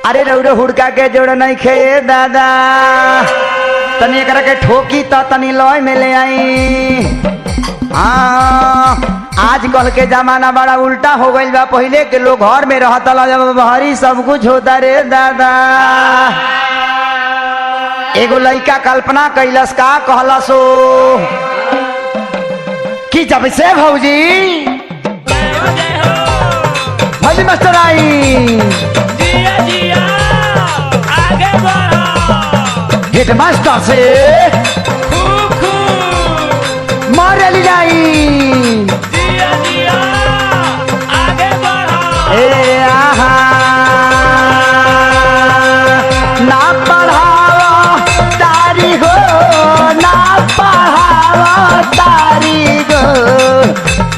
अरे रौरो हुड़का के जोड़ नहीं खे दादा तनी एकरा के ठोकी तो तनी लय में ले आई। हाँ आजकल के जमाना बड़ा उल्टा हो गई बा। पहले के लोग घर में रहता जब बाहरी सब कुछ होता रे दादा। एगो लड़का कल्पना कैलस का कहलसो कि जब से भौजी भौजी मास्टर आई आगे बढ़ो हेड मास्टर से मारे ली जाई आगे बढ़ो ए आहा ना पढ़ावा तारी हो ना पढ़ावा तारी गो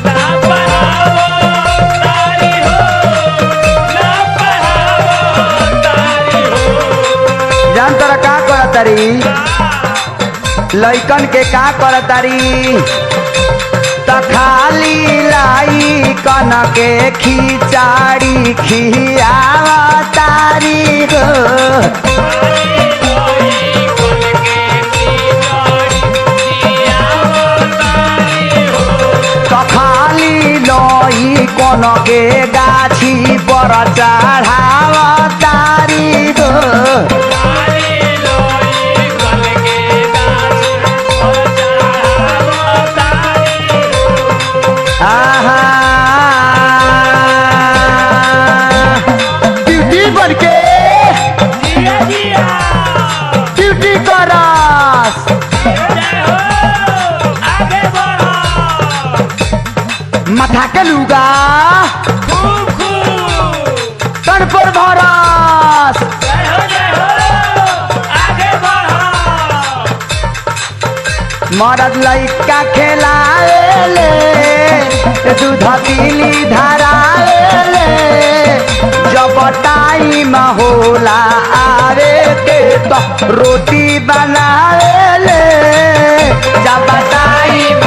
ना पढ़ाओ तारी हो ना पढ़ाओ तारी हो। जान तोरा का कर तारी लइकन के का कर तारी त खाली लाई कन के खिचाड़ी खियावा तारी गो त खाली लई कन के गाछी पर चढ़ावा तारी गो ड्यूटी बन के ड्यूटी करस माथा के लुगा तन पर भरस मरद लइका खेलाएले दूध पीली धराएले जब टाइम होला आवे के तो रोटी बनाएले जब टाइम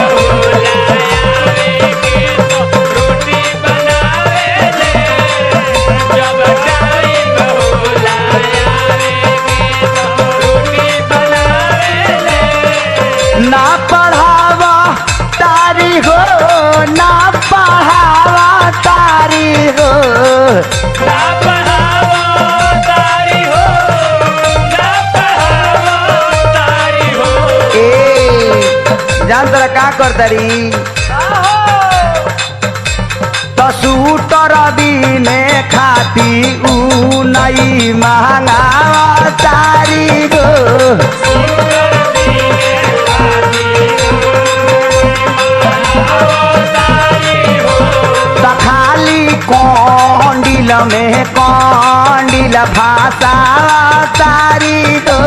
ना पढ़ावा तारी हो ना पढ़ावा तारी हो ना पढ़ाओ तारी हो ना पढ़ाओ तारी हो। ए जान तोरा का कर तारी तो सूटर दिने खाती ऊ नहीं महंगा तारी गो त खाली कौंडिल में कौंडिल भाषा तारी गो